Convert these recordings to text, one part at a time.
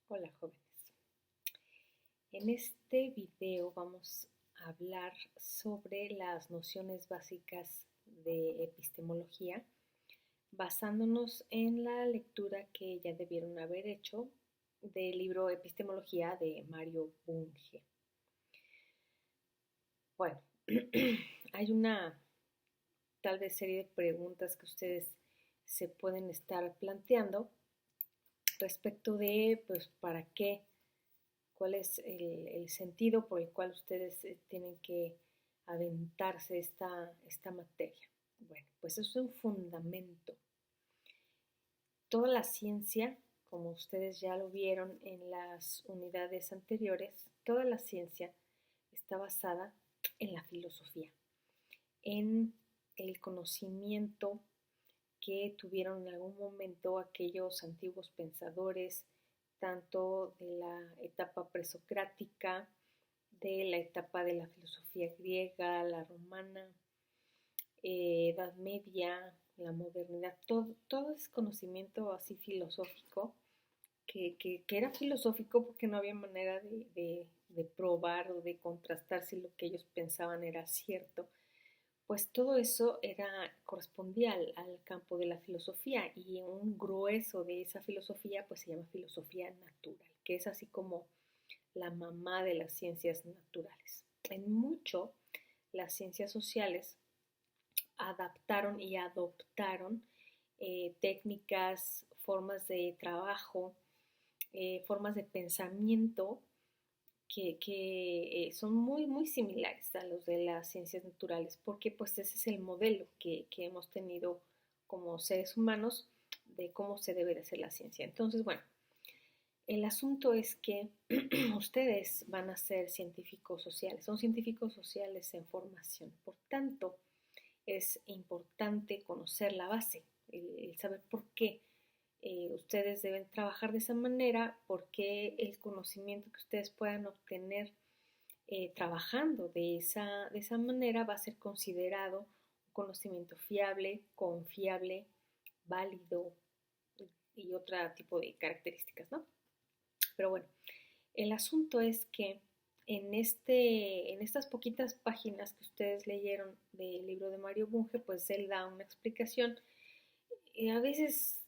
Hola jóvenes, en este video vamos a hablar sobre las nociones básicas de epistemología basándonos en la lectura que ya debieron haber hecho del libro Epistemología de Mario Bunge. Bueno, hay una tal vez serie de preguntas que ustedes se pueden estar planteando respecto de pues para qué, cuál es el sentido por el cual ustedes tienen que aventarse esta materia. Bueno, pues es un fundamento. Toda la ciencia, como ustedes ya lo vieron en las unidades anteriores, toda la ciencia está basada en la filosofía, en el conocimiento que tuvieron en algún momento aquellos antiguos pensadores, tanto de la etapa presocrática, de la etapa de la filosofía griega, la romana, Edad Media, la modernidad, todo ese conocimiento así filosófico, que era filosófico porque no había manera de probar o de contrastar si lo que ellos pensaban era cierto, pues todo eso correspondía al campo de la filosofía, y un grueso de esa filosofía pues se llama filosofía natural, que es así como la mamá de las ciencias naturales. En mucho, las ciencias sociales adaptaron y adoptaron técnicas, formas de trabajo, formas de pensamiento que son muy similares a los de las ciencias naturales, porque pues ese es el modelo que hemos tenido como seres humanos de cómo se debe de hacer la ciencia. Entonces, bueno, el asunto es que ustedes van a ser científicos sociales, son científicos sociales en formación, por tanto, es importante conocer la base, el saber por qué ustedes deben trabajar de esa manera, porque el conocimiento que ustedes puedan obtener trabajando de esa manera va a ser considerado un conocimiento fiable, confiable, válido y otro tipo de características, ¿no? Pero bueno, el asunto es que en estas poquitas páginas que ustedes leyeron del libro de Mario Bunge, pues él da una explicación. A veces,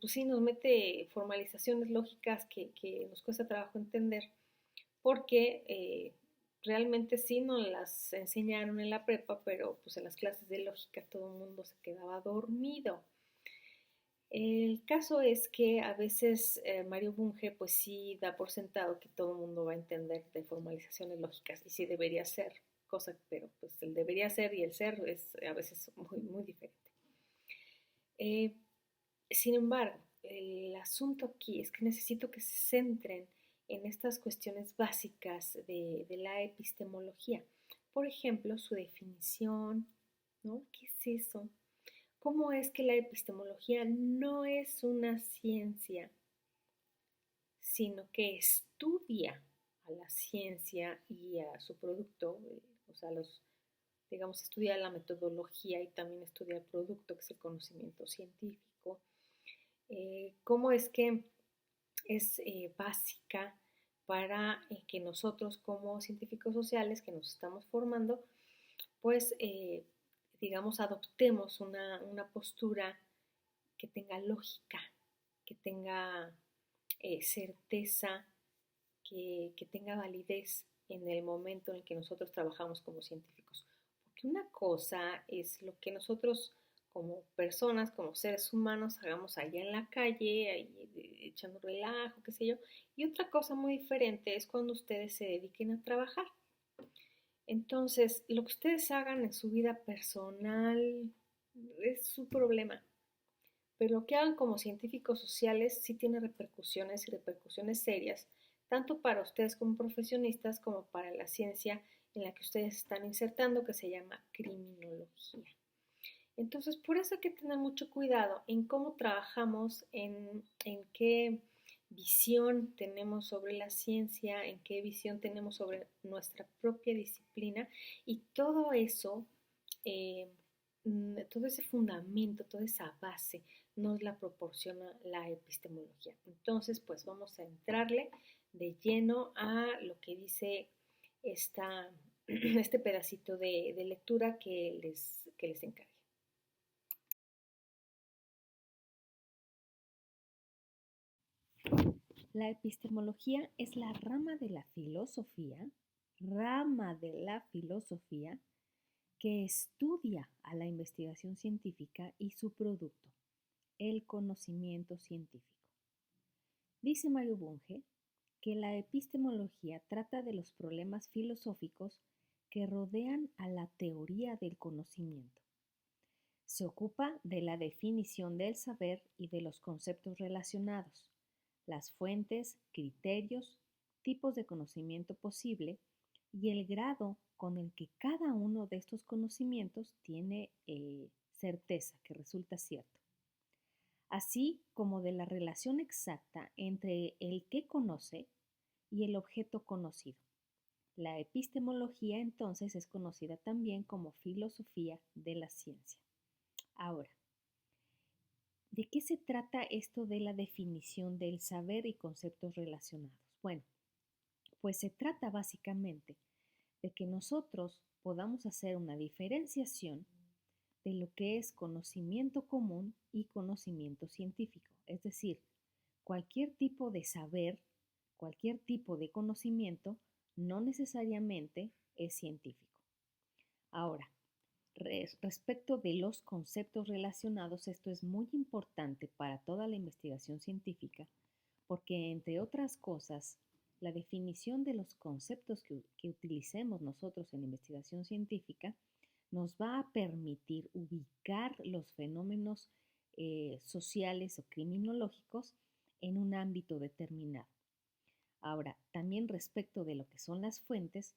pues sí, nos mete formalizaciones lógicas que nos cuesta trabajo entender, porque realmente sí nos las enseñaron en la prepa, pero pues en las clases de lógica todo el mundo se quedaba dormido. El caso es que a veces Mario Bunge pues sí da por sentado que todo el mundo va a entender de formalizaciones lógicas, y sí debería ser, cosa, pero pues el debería ser y el ser es a veces muy diferente. Eh, Sin embargo, el asunto aquí es que necesito que se centren en estas cuestiones básicas de la epistemología. Por ejemplo, su definición, ¿no? ¿Qué es eso? ¿Cómo es que la epistemología no es una ciencia, sino que estudia a la ciencia y a su producto? O sea, digamos, estudia la metodología y también estudia el producto, que es el conocimiento científico. ¿Cómo es que es básica para que nosotros como científicos sociales que nos estamos formando, pues digamos, adoptemos una postura que tenga lógica, que tenga certeza, que tenga validez en el momento en el que nosotros trabajamos como científicos? Porque una cosa es lo que nosotros como personas, como seres humanos, hagamos allá en la calle, ahí, echando relajo, qué sé yo, y otra cosa muy diferente es cuando ustedes se dediquen a trabajar. Entonces, lo que ustedes hagan en su vida personal es su problema, pero lo que hagan como científicos sociales sí tiene repercusiones, y repercusiones serias, tanto para ustedes como profesionistas como para la ciencia en la que ustedes están insertando, que se llama criminología. Entonces, por eso hay que tener mucho cuidado en cómo trabajamos, en qué visión tenemos sobre la ciencia, en qué visión tenemos sobre nuestra propia disciplina, y todo eso todo ese fundamento, toda esa base nos la proporciona la epistemología. Entonces, pues vamos a entrarle de lleno a lo que dice este pedacito de lectura que les encargue. La epistemología es la rama de la filosofía que estudia a la investigación científica y su producto, el conocimiento científico. Dice Mario Bunge que la epistemología trata de los problemas filosóficos que rodean a la teoría del conocimiento. Se ocupa de la definición del saber y de los conceptos relacionados, las fuentes, criterios, tipos de conocimiento posible y el grado con el que cada uno de estos conocimientos tiene certeza, que resulta cierto, así como de la relación exacta entre el que conoce y el objeto conocido. La epistemología entonces es conocida también como filosofía de la ciencia. Ahora, ¿de qué se trata esto de la definición del saber y conceptos relacionados? Bueno, pues se trata básicamente de que nosotros podamos hacer una diferenciación de lo que es conocimiento común y conocimiento científico. Es decir, cualquier tipo de saber, cualquier tipo de conocimiento no necesariamente es científico. Ahora, respecto de los conceptos relacionados, esto es muy importante para toda la investigación científica porque, entre otras cosas, la definición de los conceptos que utilicemos nosotros en la investigación científica nos va a permitir ubicar los fenómenos sociales o criminológicos en un ámbito determinado. Ahora, también respecto de lo que son las fuentes,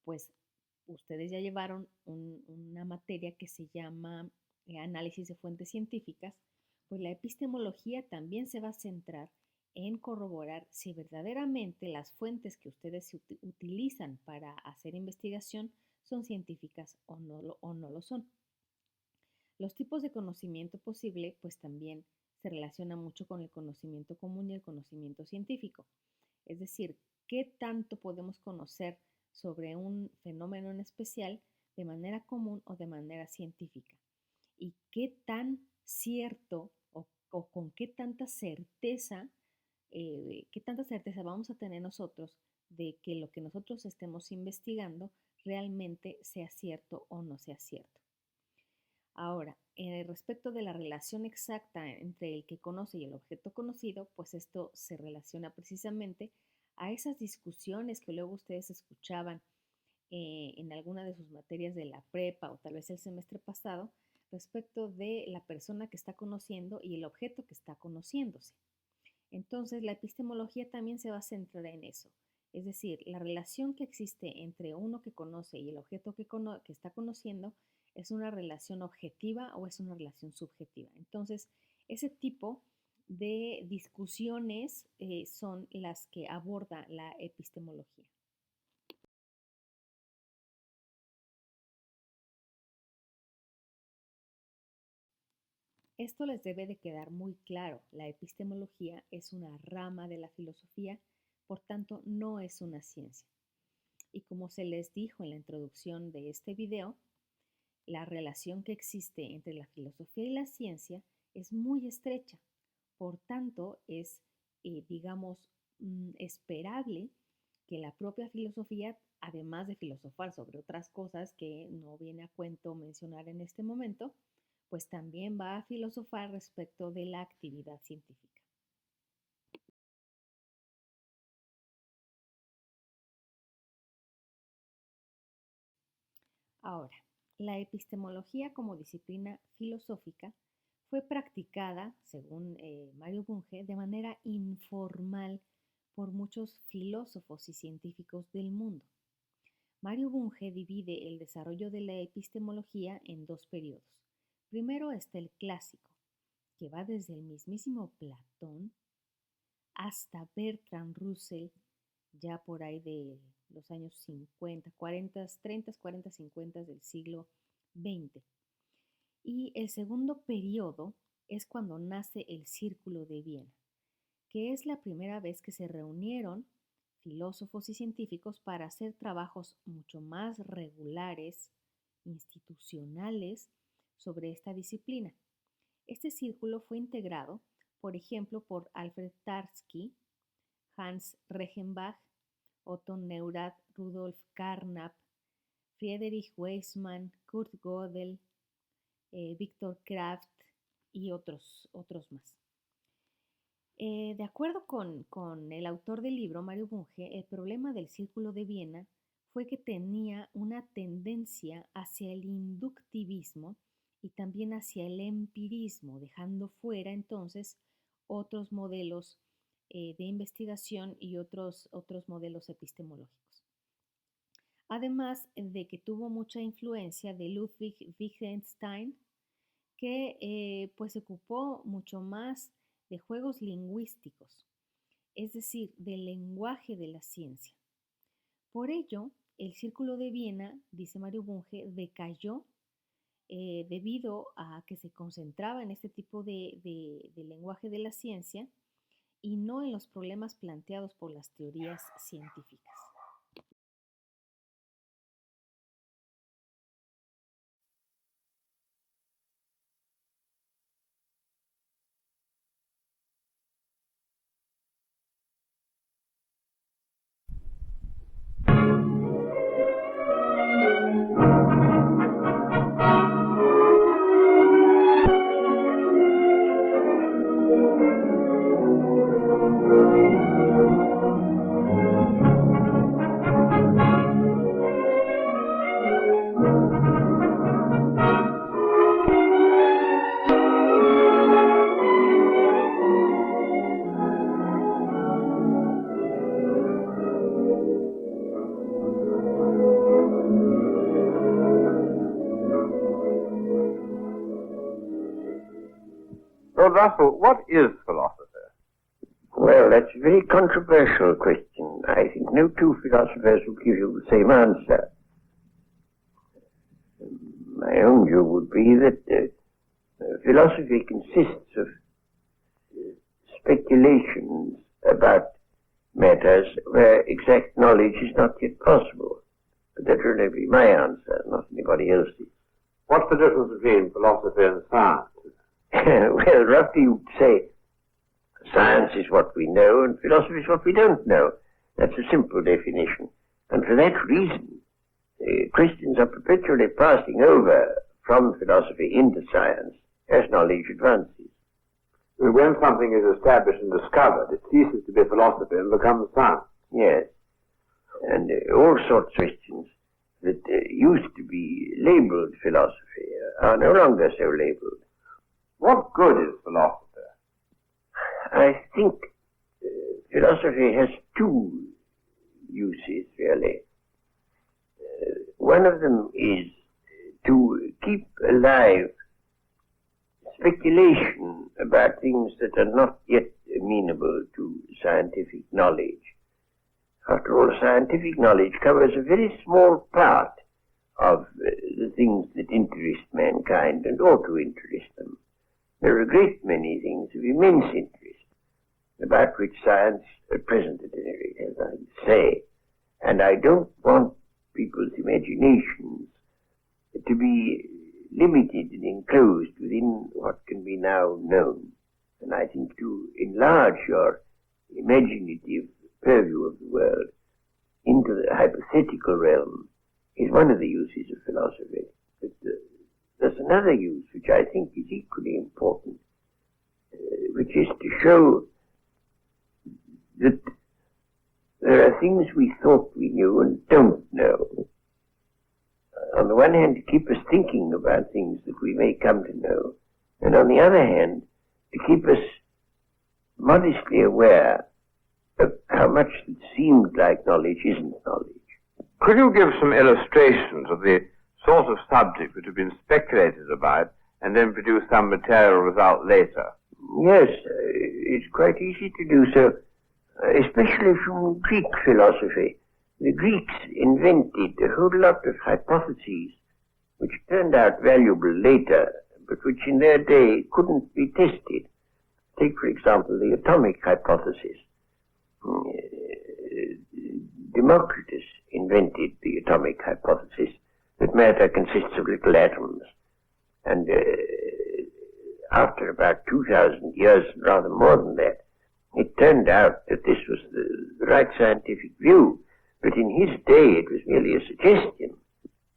pues ustedes ya llevaron una materia que se llama análisis de fuentes científicas, pues la epistemología también se va a centrar en corroborar si verdaderamente las fuentes que ustedes utilizan para hacer investigación son científicas o no lo son. Los tipos de conocimiento posible pues también se relacionan mucho con el conocimiento común y el conocimiento científico. Es decir, ¿qué tanto podemos conocer sobre un fenómeno en especial de manera común o de manera científica? ¿Y qué tan cierto o con qué tanta certeza vamos a tener nosotros de que lo que nosotros estemos investigando realmente sea cierto o no sea cierto? Ahora, respecto de la relación exacta entre el que conoce y el objeto conocido, pues esto se relaciona precisamente a esas discusiones que luego ustedes escuchaban en alguna de sus materias de la prepa o tal vez el semestre pasado respecto de la persona que está conociendo y el objeto que está conociéndose. Entonces, la epistemología también se va a centrar en eso, es decir, la relación que existe entre uno que conoce y el objeto que está conociendo es una relación objetiva o es una relación subjetiva. Entonces, ese tipo de discusiones son las que aborda la epistemología. Esto les debe de quedar muy claro. La epistemología es una rama de la filosofía, por tanto no es una ciencia. Y como se les dijo en la introducción de este video, la relación que existe entre la filosofía y la ciencia es muy estrecha. Por tanto, es, digamos, esperable que la propia filosofía, además de filosofar sobre otras cosas que no viene a cuento mencionar en este momento, pues también va a filosofar respecto de la actividad científica. Ahora, la epistemología como disciplina filosófica fue practicada, según Mario Bunge, de manera informal por muchos filósofos y científicos del mundo. Mario Bunge divide el desarrollo de la epistemología en dos periodos. Primero está el clásico, que va desde el mismísimo Platón hasta Bertrand Russell, ya por ahí de los años 50, 40, 30, 40, 50 del siglo XX. Y el segundo periodo es cuando nace el Círculo de Viena, que es la primera vez que se reunieron filósofos y científicos para hacer trabajos mucho más regulares, institucionales, sobre esta disciplina. Este círculo fue integrado, por ejemplo, por Alfred Tarski, Hans Reichenbach, Otto Neurath, Rudolf Carnap, Friedrich Waismann, Kurt Gödel, Viktor Kraft y otros más. De acuerdo con el autor del libro, Mario Bunge, el problema del Círculo de Viena fue que tenía una tendencia hacia el inductivismo y también hacia el empirismo, dejando fuera entonces otros modelos de investigación y otros modelos epistemológicos. Además de que tuvo mucha influencia de Ludwig Wittgenstein, que pues se ocupó mucho más de juegos lingüísticos, es decir, del lenguaje de la ciencia. Por ello, el Círculo de Viena, dice Mario Bunge, decayó debido a que se concentraba en este tipo de lenguaje de la ciencia y no en los problemas planteados por las teorías científicas. Lord Russell, what is philosophy? Well, that's a very controversial question. I think no two philosophers will give you the same answer. My own view would be that philosophy consists of speculations about matters where exact knowledge is not yet possible. But that will only be my answer, not anybody else's. What's the difference between philosophy and science? Well, roughly you'd say science is what we know and philosophy is what we don't know. That's a simple definition. And for that reason, Christians are perpetually passing over from philosophy into science as knowledge advances. When something is established and discovered, it ceases to be philosophy and becomes science. Yes. And all sorts of questions that used to be labeled philosophy are no longer so labeled. What good is philosophy? I think philosophy has two uses, really. One of them is to keep alive speculation about things that are not yet amenable to scientific knowledge. After all, scientific knowledge covers a very small part of the things that interest mankind and ought to interest them. There are a great many things of immense interest about which science, at present at any rate, has nothing to say. And I don't want people's imaginations to be limited and enclosed within what can be now known. And I think to enlarge your imaginative purview of the world into the hypothetical realm is one of the uses of philosophy. But there's another use which I think is equally important, which is to show that there are things we thought we knew and don't know. On the one hand, to keep us thinking about things that we may come to know, and on the other hand, to keep us modestly aware of how much that seemed like knowledge isn't knowledge. Could you give some illustrations of the sort of subject which have been speculated about and then produce some material result later? Yes, it's quite easy to do so, especially from Greek philosophy. The Greeks invented a whole lot of hypotheses which turned out valuable later, but which in their day couldn't be tested. Take, for example, the atomic hypothesis. Democritus invented the atomic hypothesis that matter consists of little atoms. And after about 2,000 years, rather more than that, it turned out that this was the right scientific view. But in his day, it was merely a suggestion.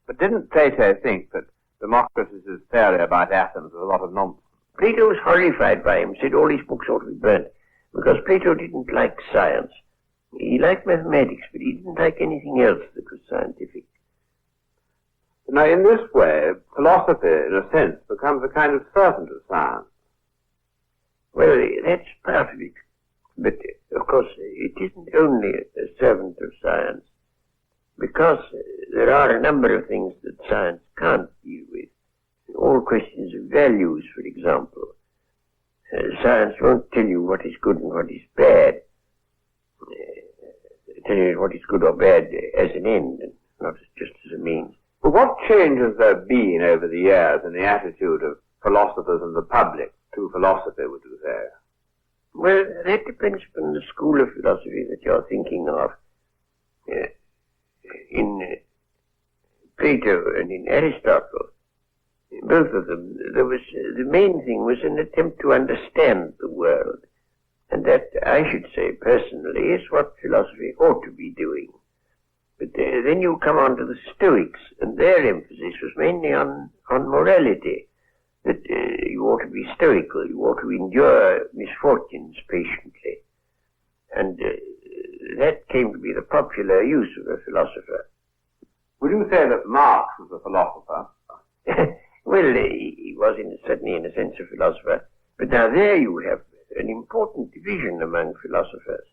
But didn't Plato think that Democritus's theory about atoms was a lot of nonsense? Plato was horrified by him, said all his books ought to be burnt, because Plato didn't like science. He liked mathematics, but he didn't like anything else that was scientific. Now, in this way, philosophy, in a sense, becomes a kind of servant of science. Well, that's part of it. But, of course, it isn't only a servant of science, because there are a number of things that science can't deal with. All questions of values, for example. Science won't tell you what is good and what is bad. Tell you what is good or bad as an end, and not just as a means. But what change has there been over the years in the attitude of philosophers and the public to philosophy, would you say? Well, that depends upon the school of philosophy that you're thinking of. In Plato and in Aristotle, both of them, the main thing was an attempt to understand the world. And that, I should say personally, is what philosophy ought to be doing. But then you come on to the Stoics, and their emphasis was mainly on morality. That you ought to be stoical, you ought to endure misfortunes patiently. And that came to be the popular use of a philosopher. Would you say that Marx was a philosopher? Well, he was certainly in a sense a philosopher. But now there you have an important division among philosophers.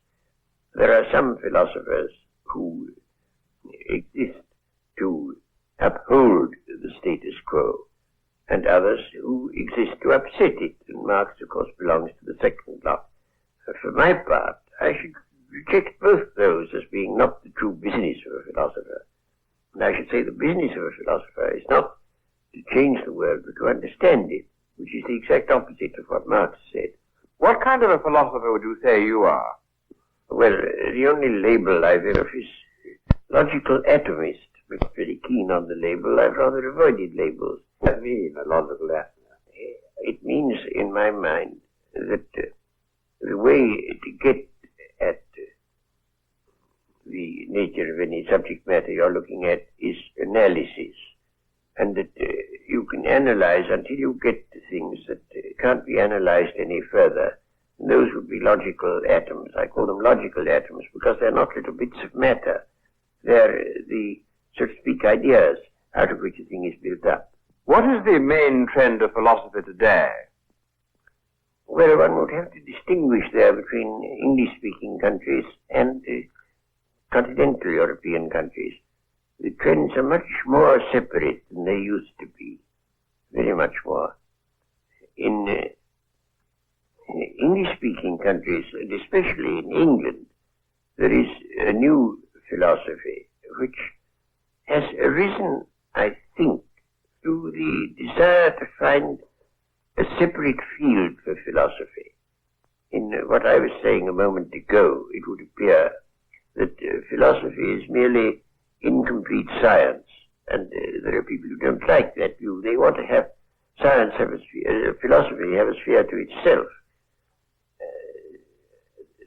There are some philosophers who exist to uphold the status quo, and others who exist to upset it, and Marx, of course, belongs to the second lot. For my part, I should reject both those as being not the true business of a philosopher. And I should say the business of a philosopher is not to change the world, but to understand it, which is the exact opposite of what Marx said. What kind of a philosopher would you say you are? Well, the only label I thereof is logical atomist, but very keen on the label. I've rather avoided labels. What does that mean, a logical atomist? It means, in my mind, that the way to get at the nature of any subject matter you're looking at is analysis, and that you can analyze until you get to things that can't be analyzed any further. And those would be logical atoms. I call them logical atoms because they're not little bits of matter. They're the, so to speak, ideas out of which a thing is built up. What is the main trend of philosophy today? Well, one would have to distinguish there between English-speaking countries and continental European countries. The trends are much more separate than they used to be, very much more. In English-speaking countries, and especially in England, there is a new philosophy which has arisen, I think, through the desire to find a separate field for philosophy. In what I was saying a moment ago, it would appear that philosophy is merely incomplete science, and there are people who don't like that view. They want to have science have a sphere, philosophy have a sphere to itself.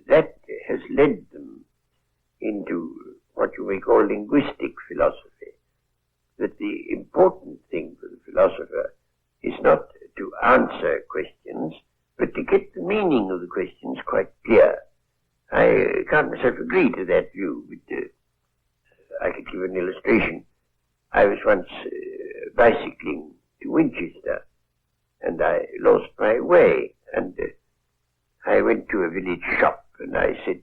That has led them into what you may call linguistic philosophy, that the important thing for the philosopher is not to answer questions, but to get the meaning of the questions quite clear. I can't myself agree to that view, but I could give an illustration. I was once bicycling to Winchester, and I lost my way, and I went to a village shop, and I said,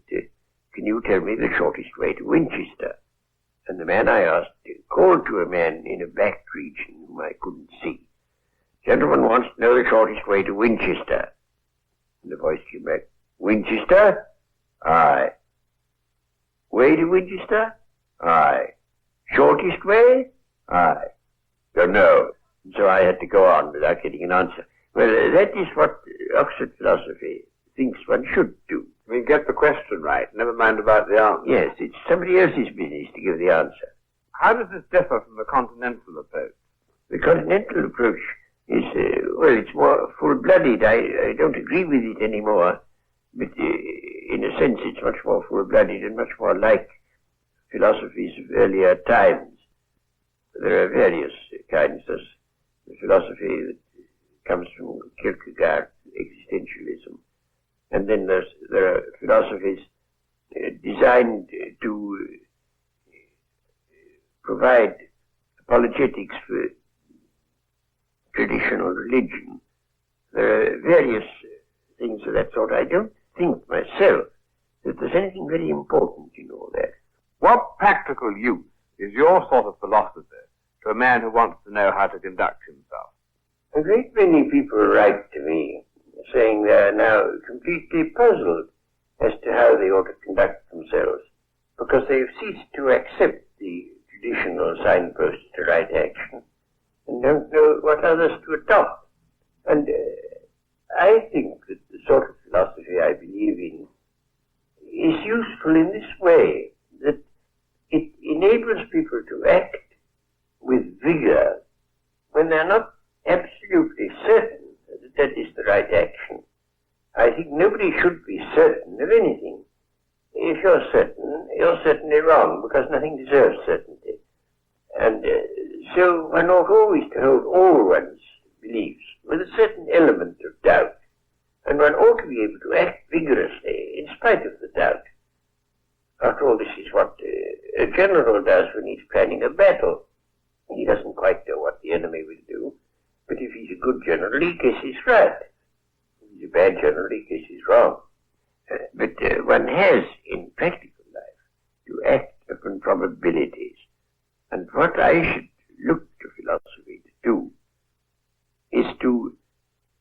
can you tell me the shortest way to Winchester? And the man I asked called to a man in a back region whom I couldn't see. Gentleman wants to know the shortest way to Winchester. And the voice came back, Winchester? Aye. Way to Winchester? Aye. Shortest way? Aye. Don't know. So I had to go on without getting an answer. Well, that is what Oxford philosophy thinks one should do. I mean, get the question right, never mind about the answer. Yes, it's somebody else's business to give the answer. How does this differ from the continental approach? The continental approach is, well, it's more full-blooded. I don't agree with it anymore, but in a sense it's much more full-blooded and much more like philosophies of earlier times. There are various kinds. There's the philosophy that comes from Kierkegaard, existentialism. And then there are philosophies designed to provide apologetics for traditional religion. There are various things of that sort. I don't think myself that there's anything very important in all that. What practical use is your sort of philosopher to a man who wants to know how to conduct himself? A great many people write to me saying they are now completely puzzled as to how they ought to conduct themselves because they have ceased to accept the traditional signposts to right action and don't know what others to adopt. And I think that the sort of philosophy I believe in is useful in this way, that it enables people to act with vigor when they're not absolutely certain that that is the right action. I think nobody should be certain of anything. If you're certain, you're certainly wrong, because nothing deserves certainty. And so one ought always to hold all one's beliefs with a certain element of doubt, and one ought to be able to act vigorously in spite of the doubt. After all, this is what a general does when he's planning a battle. He doesn't quite know what the enemy will do, but if he's a good general, he guesses right. If he's a bad general, he guesses wrong. But one has, in practical life, to act upon probabilities. And what I should look to philosophy to do is to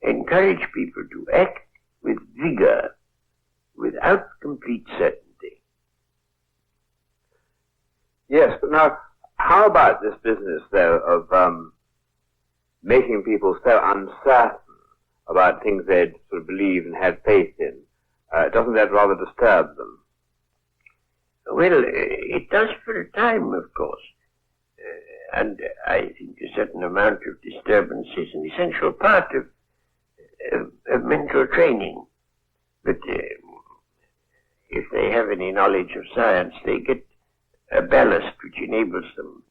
encourage people to act with vigor, without complete certainty. Yes, but now, how about this business, though, of making people so uncertain about things they'd sort of believed and had faith in? Doesn't that rather disturb them? Well, it does for a time, of course. And I think a certain amount of disturbance is an essential part of mental training. But if they have any knowledge of science, they get a ballast which enables them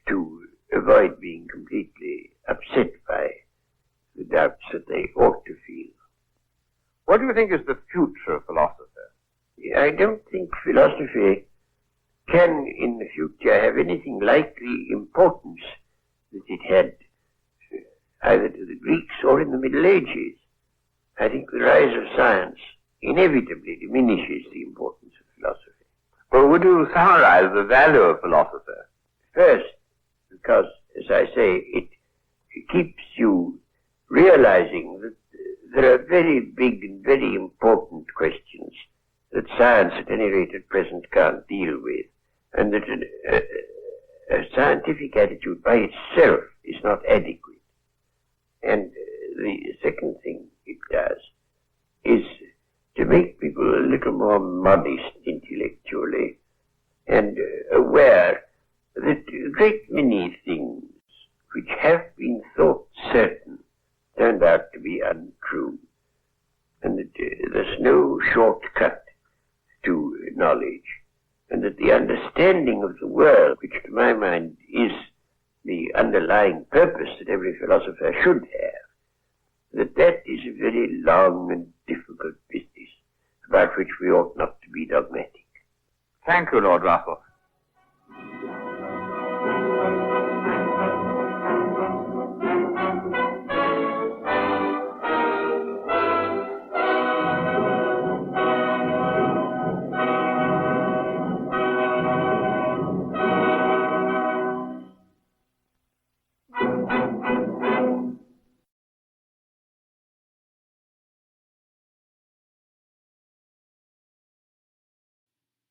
to avoid being completely upset by the doubts that they ought to feel. What do you think is the future of philosophy? I don't think philosophy can in the future have anything like the importance that it had either to the Greeks or in the Middle Ages. I think the rise of science inevitably diminishes the importance of philosophy. Well, would you summarize the value of philosophy? First, because, as I say, it keeps you realizing that there are very big and very important questions that science, at any rate at present, can't deal with, and that a scientific attitude by itself is not adequate. And the second thing it does is to make people a little more modest intellectually and aware that a great many things which have been thought certain turned out to be untrue, and that there's no shortcut to knowledge, and that the understanding of the world, which to my mind is the underlying purpose that every philosopher should have, that is a very long and difficult business about which we ought not to be dogmatic. Thank you, Lord Russell.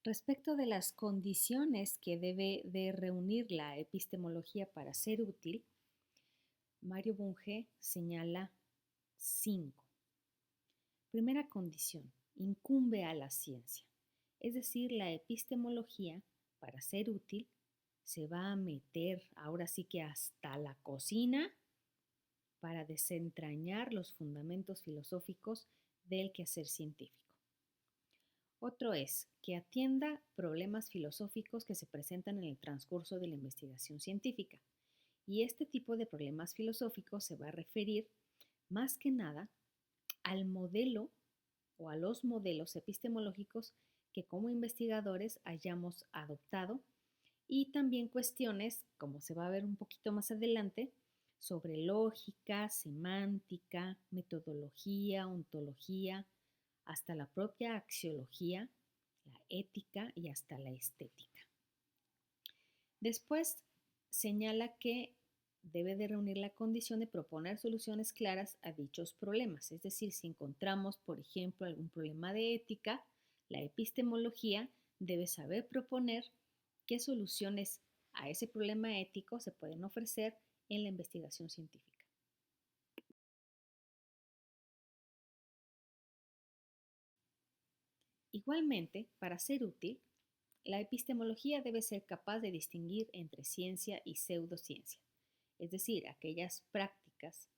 Respecto de las condiciones que debe de reunir la epistemología para ser útil, Mario Bunge señala 5. Primera condición, incumbe a la ciencia. Es decir, la epistemología, para ser útil, se va a meter ahora sí que hasta la cocina para desentrañar los fundamentos filosóficos del quehacer científico. Otro es que atienda problemas filosóficos que se presentan en el transcurso de la investigación científica. Y este tipo de problemas filosóficos se va a referir más que nada al modelo o a los modelos epistemológicos que como investigadores hayamos adoptado y también cuestiones, como se va a ver un poquito más adelante, sobre lógica, semántica, metodología, ontología, hasta la propia axiología, la ética y hasta la estética. Después señala que debe de reunir la condición de proponer soluciones claras a dichos problemas. Es decir, si encontramos, por ejemplo, algún problema de ética, la epistemología debe saber proponer qué soluciones a ese problema ético se pueden ofrecer en la investigación científica. Igualmente, para ser útil, la epistemología debe ser capaz de distinguir entre ciencia y pseudociencia, es decir, aquellas prácticas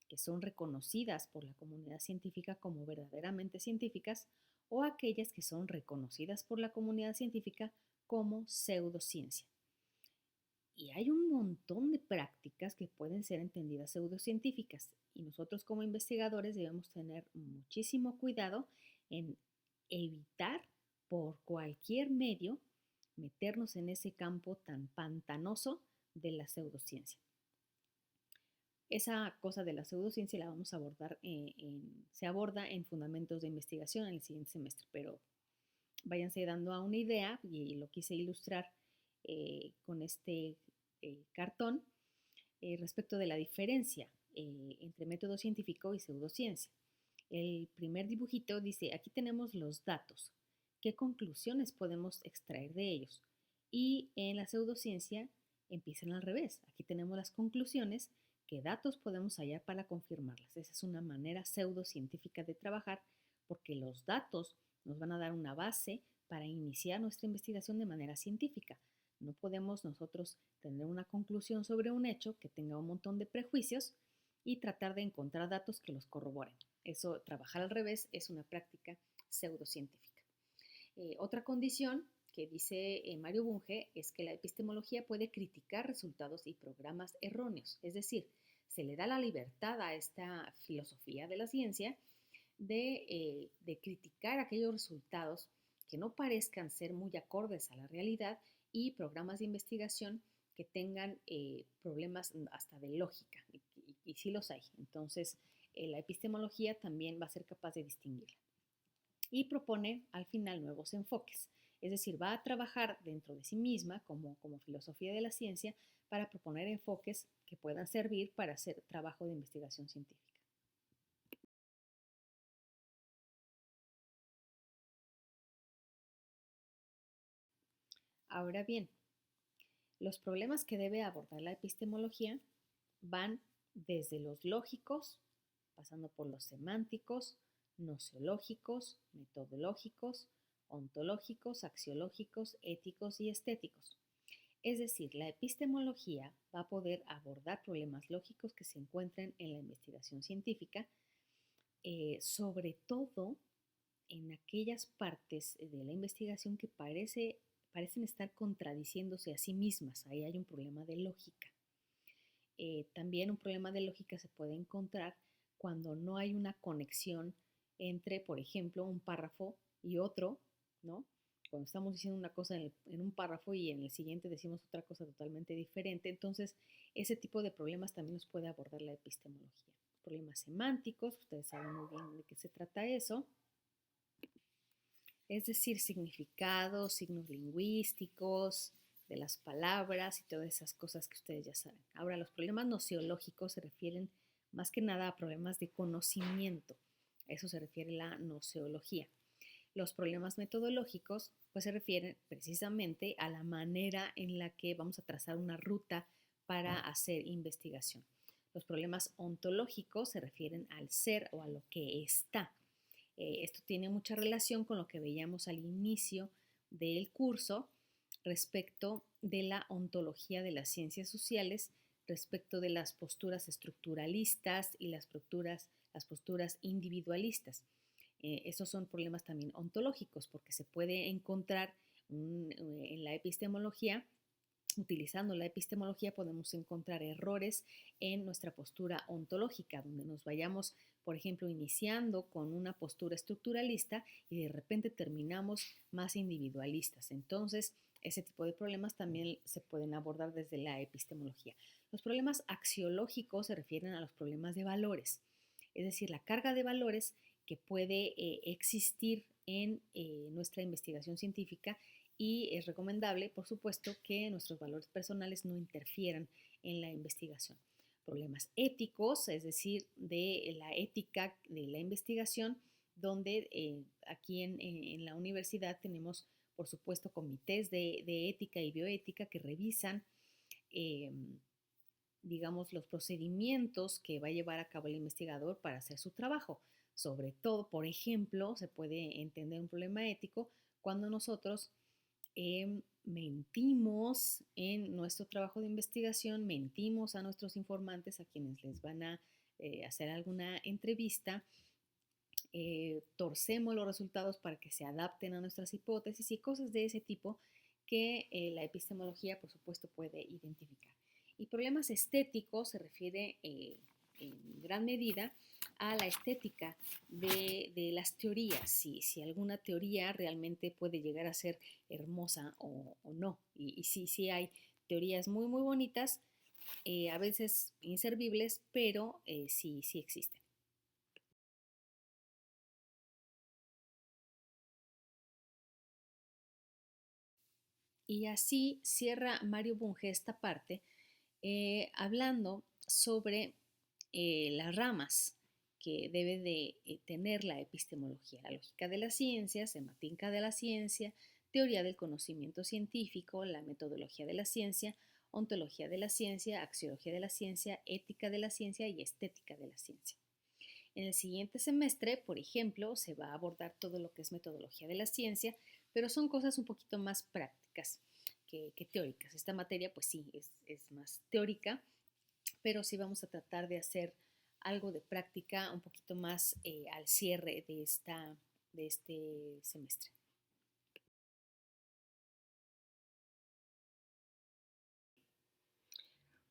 que son reconocidas por la comunidad científica como verdaderamente científicas o aquellas que son reconocidas por la comunidad científica como pseudociencia. Y hay un montón de prácticas que pueden ser entendidas pseudocientíficas y nosotros como investigadores debemos tener muchísimo cuidado en evitar por cualquier medio meternos en ese campo tan pantanoso de la pseudociencia. Esa cosa de la pseudociencia la vamos a abordar, se aborda en Fundamentos de Investigación en el siguiente semestre, pero váyanse dando a una idea, y lo quise ilustrar con este cartón, respecto de la diferencia entre método científico y pseudociencia. El primer dibujito dice, aquí tenemos los datos, ¿qué conclusiones podemos extraer de ellos? Y en la pseudociencia empiezan al revés, aquí tenemos las conclusiones, ¿qué datos podemos hallar para confirmarlas? Esa es una manera pseudocientífica de trabajar porque los datos nos van a dar una base para iniciar nuestra investigación de manera científica. No podemos nosotros tener una conclusión sobre un hecho que tenga un montón de prejuicios y tratar de encontrar datos que los corroboren. Eso, trabajar al revés, es una práctica pseudocientífica. Otra condición que dice Mario Bunge es que la epistemología puede criticar resultados y programas erróneos. Es decir, se le da la libertad a esta filosofía de la ciencia de criticar aquellos resultados que no parezcan ser muy acordes a la realidad y programas de investigación que tengan problemas hasta de lógica, y sí los hay. Entonces, la epistemología también va a ser capaz de distinguirla. Y propone al final nuevos enfoques, es decir, va a trabajar dentro de sí misma como filosofía de la ciencia para proponer enfoques que puedan servir para hacer trabajo de investigación científica. Ahora bien, los problemas que debe abordar la epistemología van desde los lógicos, pasando por los semánticos, nociológicos, metodológicos, ontológicos, axiológicos, éticos y estéticos. Es decir, la epistemología va a poder abordar problemas lógicos que se encuentren en la investigación científica, sobre todo en aquellas partes de la investigación que parecen estar contradiciéndose a sí mismas. Ahí hay un problema de lógica. También un problema de lógica se puede encontrar cuando no hay una conexión entre, por ejemplo, un párrafo y otro, ¿no? Cuando estamos diciendo una cosa en un párrafo y en el siguiente decimos otra cosa totalmente diferente. Entonces, ese tipo de problemas también los puede abordar la epistemología. Problemas semánticos, ustedes saben muy bien de qué se trata eso. Es decir, significados, signos lingüísticos de las palabras y todas esas cosas que ustedes ya saben. Ahora, los problemas nociológicos se refieren más que nada a problemas de conocimiento. A eso se refiere la nociología. Los problemas metodológicos pues se refieren precisamente a la manera en la que vamos a trazar una ruta para hacer investigación. Los problemas ontológicos se refieren al ser o a lo que está. Esto tiene mucha relación con lo que veíamos al inicio del curso respecto de la ontología de las ciencias sociales, respecto de las posturas estructuralistas y las posturas individualistas. Esos son problemas también ontológicos porque se puede encontrar en la epistemología. Utilizando la epistemología podemos encontrar errores en nuestra postura ontológica, donde nos vayamos, por ejemplo, iniciando con una postura estructuralista y de repente terminamos más individualistas. Entonces, ese tipo de problemas también se pueden abordar desde la epistemología. Los problemas axiológicos se refieren a los problemas de valores, es decir, la carga de valores que puede existir en nuestra investigación científica, y es recomendable, por supuesto, que nuestros valores personales no interfieran en la investigación. Problemas éticos, es decir, de la ética de la investigación, donde aquí en la universidad tenemos, por supuesto, comités de ética y bioética que revisan, digamos, los procedimientos que va a llevar a cabo el investigador para hacer su trabajo. Sobre todo, por ejemplo, se puede entender un problema ético cuando nosotros mentimos en nuestro trabajo de investigación, mentimos a nuestros informantes, a quienes les van a hacer alguna entrevista, torcemos los resultados para que se adapten a nuestras hipótesis y cosas de ese tipo que la epistemología, por supuesto, puede identificar. Y problemas estéticos se refiere en gran medida a la estética de las teorías, si alguna teoría realmente puede llegar a ser hermosa o no. Y sí hay teorías muy, muy bonitas, a veces inservibles, pero sí existen. Y así cierra Mario Bunge esta parte hablando sobre las ramas que debe de tener la epistemología: la lógica de la ciencia, semántica de la ciencia, teoría del conocimiento científico, la metodología de la ciencia, ontología de la ciencia, axiología de la ciencia, ética de la ciencia y estética de la ciencia. En el siguiente semestre, por ejemplo, se va a abordar todo lo que es metodología de la ciencia, pero son cosas un poquito más prácticas que teóricas. Esta materia, pues sí, es más teórica, pero sí vamos a tratar de hacer algo de práctica un poquito más al cierre de este semestre.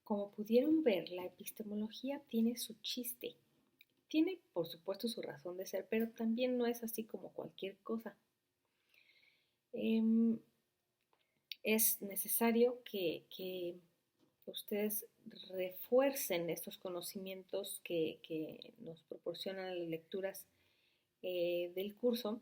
Como pudieron ver, la epistemología tiene su chiste. Tiene, por supuesto, su razón de ser, pero también no es así como cualquier cosa. Es necesario que ustedes refuercen estos conocimientos que nos proporcionan las lecturas del curso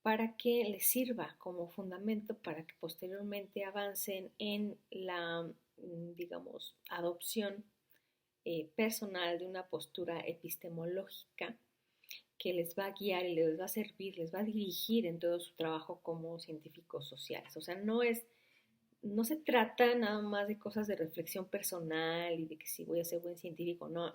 para que les sirva como fundamento para que posteriormente avancen en la, digamos, adopción personal de una postura epistemológica que les va a guiar y les va a servir, les va a dirigir en todo su trabajo como científicos sociales. O sea, no se trata nada más de cosas de reflexión personal y de que si voy a ser buen científico. No.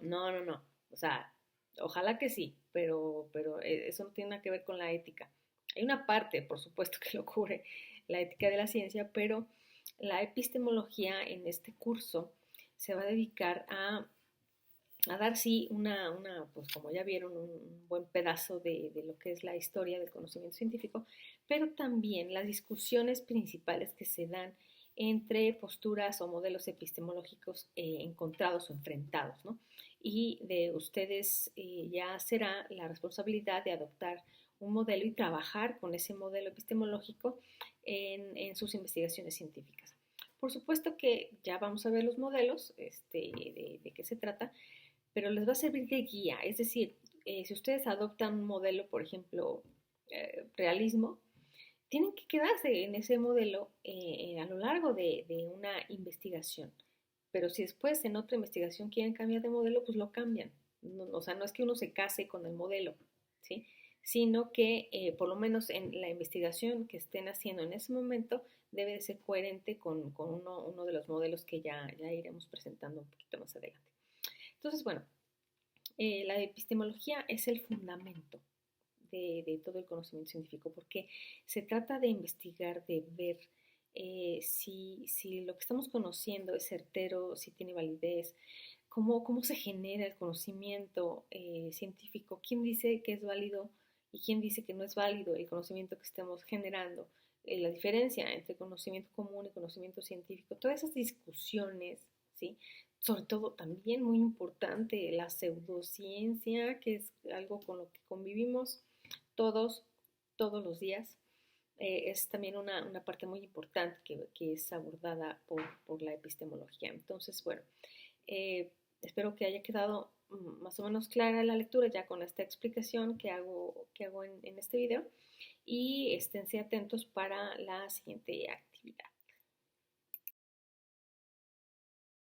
O sea, ojalá que sí, pero eso no tiene nada que ver con la ética. Hay una parte, por supuesto, que lo cubre la ética de la ciencia, pero la epistemología en este curso se va a dedicar a dar, sí, pues como ya vieron, un buen pedazo de lo que es la historia del conocimiento científico, pero también las discusiones principales que se dan entre posturas o modelos epistemológicos encontrados o enfrentados, ¿no? Y de ustedes ya será la responsabilidad de adoptar un modelo y trabajar con ese modelo epistemológico en sus investigaciones científicas. Por supuesto que ya vamos a ver los modelos, de qué se trata, pero les va a servir de guía. Es decir, si ustedes adoptan un modelo, por ejemplo, realismo, tienen que quedarse en ese modelo a lo largo de una investigación. Pero si después en otra investigación quieren cambiar de modelo, pues lo cambian. No, o sea, no es que uno se case con el modelo, ¿sí? Sino que por lo menos en la investigación que estén haciendo en ese momento debe de ser coherente con uno de los modelos que ya iremos presentando un poquito más adelante. Entonces, bueno, la epistemología es el fundamento de todo el conocimiento científico, porque se trata de investigar, de ver si lo que estamos conociendo es certero, si tiene validez, cómo se genera el conocimiento científico, quién dice que es válido y quién dice que no es válido el conocimiento que estamos generando, la diferencia entre conocimiento común y conocimiento científico, todas esas discusiones, ¿sí? Sobre todo también muy importante la pseudociencia, que es algo con lo que convivimos todos, todos los días. Es también una parte muy importante que es abordada por la epistemología. Entonces, bueno, espero que haya quedado más o menos clara la lectura ya con esta explicación que hago en este video y esténse atentos para la siguiente actividad.